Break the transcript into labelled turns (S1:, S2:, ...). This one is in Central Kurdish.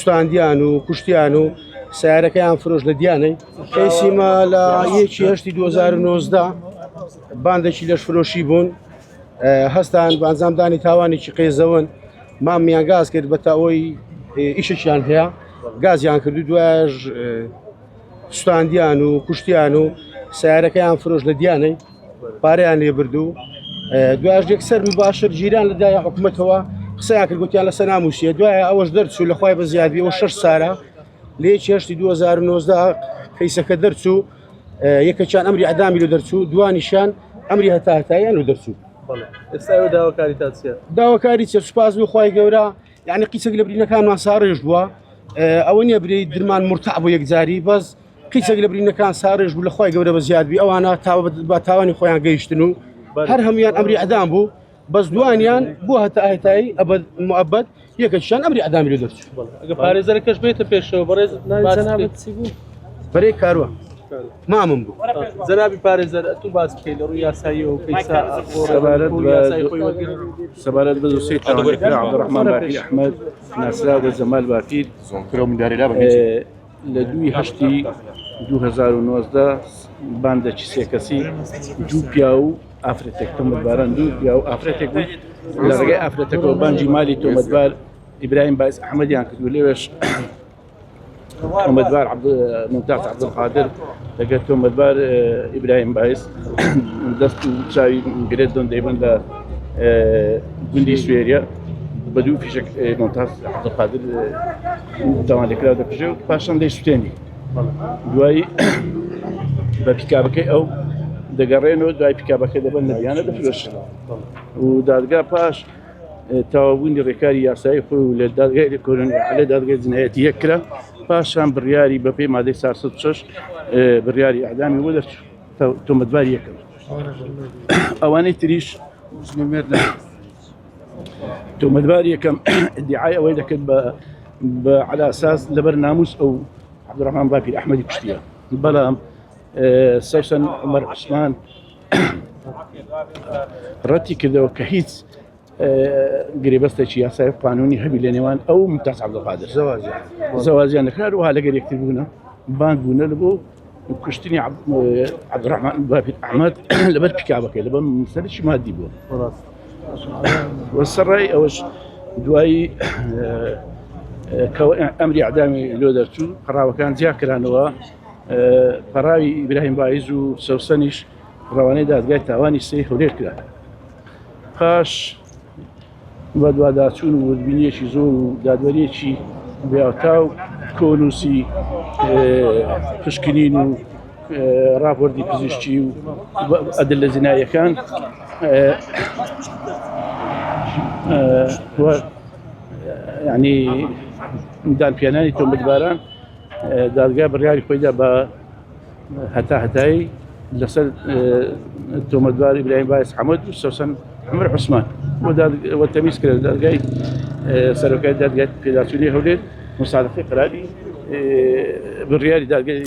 S1: سوستاندیان و کوشتیان و سیارەکەیان فرۆش لە دیانەی کەیسیمە لە 2019 باندێکی لەش فرۆشی بوون هەستان بانزامدانی تاوانێکی قێزەون مامیان گاز کرد بە تاوەی ئیشێکیان هەیە گازیان کردو دوایش سوستاندیان و کوشتیان و سیارەکەیان فرۆش لە دیانەی پارەیان لێ بردو دوایش یەکسەر مباشر جیران لەدایە حکوومەتەوە قسەیان کرد گوتیان لەسەر ناموسیە دوایە ئەوەش دەرچوو لەخوای بە زیادبیەوە 6 سارە لێ 2019 کەیسەکە دەرچوو یەکەچیان ئەمری ئەدامی لە دەرچوو دوانیشان ئەمری هەتاهتاییان و دەرچوو
S2: ئێستا داواکاری تا چییە؟
S1: داواکاری چێ سوپاس بۆ خوای گەورە یعنی قیچێک لە برینەکانمان ساڕێژ بووە ئەوە نییە برێ درمان مرتع بۆ یەکجاری بەس قیچێک لە برینەکان ساڕێژ بوو لە خوای گەورە بە زیادبی ئەوانە بە تاوانی خۆیان گەیشتن و هەر هەمویان ئەمری ئەدام بوو بەس دوانیان بۆ هەتاهتایی ئەبەد مؤبەد یەکەشیان ئەمری ئەدامی لە دەرچوو
S2: ئەگە پارێزەرەکەش بێتە پێشەوە بەڕێز
S1: بەرەی کاروە مامم بوو
S2: جەنابی پارێزەر تو باس بکەیت لە ڕووی یاساییەوە
S3: سەبارەت بە دووسەی تاوانێکرا عەبدوڕەحمان باقیر ئەحمەد ناسراو بە جەمال باقیر لە 2019 باندێکی سێکەسی دوو پیا و ئافرەتێک تۆمەتباران دوو پیا و ئافرەتێک بوو لە ڕێگەی ئافرەتەکەەوە بانجی مالی تۆمەتبار ئیبراهیم باعس ئەحمەدیان کردو لێوێش تۆمەتبار ممتاز عەبدولقادر لەگەڵ تۆمەتبار ئیبراهیم باعس دەست و چاوی گرێت دەیبن لە گوندی سوێریە بە دوو فیشک ممتاز عەبدولقادر تاوانلێکرا دەکوژێ و پاشان دەیسووتێنی دوایی بە پیکابەکەی ئەو دەگەڕێنەوە دوای پیکابەکە دەبن نەویانە دەفرۆشن و دادگا پاش تاوابوونی ڕێکاری یاسایی خۆی و لە دادگای کۆرۆنیالە دادگای جنایەتی یەکرا پاشان بڕیاری بە پێی مادەی 406 بڕیاری ئەعدامی بۆ دەرچوو تۆمەتباری یەکەم ئەوانەی تریش تۆمەتباری یەکەم ئیدعای ئەوەی دەکرد بە عەلا ئەساس لەبەر ناموس ئەو عەبدوڕەحمان باقیر ئەحمەدی کوشتیە بەڵام سەوسن عومەر عوسمان ڕەتی کردەوە کە هیچ گرێبەستێکی یاسای قانونی هەبی لە نێوان ئەو ممتاز عەبدولقادر زەوازیان نەکرا و هەلەگەر یەکتر بوونە بانگ بوونە لە بۆ کوشتنی عەبدوڕەحمان باقیر ئەحمەد لەبەر پیکابەکەی لەبەر مەسەلەی مادی بووە وەسەرڕای ئەوەش دوایی ئەمری ئەعدامی لۆ دەرچوو قەراوەکان جیاکرانەوە پەراوی ئیبراهیم باعز و سەوسەنیش ڕەوانەی دادگای تاوانی سێ هەولێر کرا پاش بە دوواداچوون و وردبینیەکی زۆر و دادوەریەکی بێئاوتاو کۆنووسی پشکنین و راپۆرتی پزیشکی و ئەدلە جیناییەکان یعنی دانپێنانی تۆمەتباران دادگا بڕیاری خۆیدا بە هەتاهتایی لەسەر تۆمەتبار ئیبراهیم باعس ئەحمەد و سەوسن عومەر عوسمان وە تەمیز کرد دادگای سەرۆکای دادگای پێداچوونی هەولێر مصادقەی قەراری بڕیاری دادگای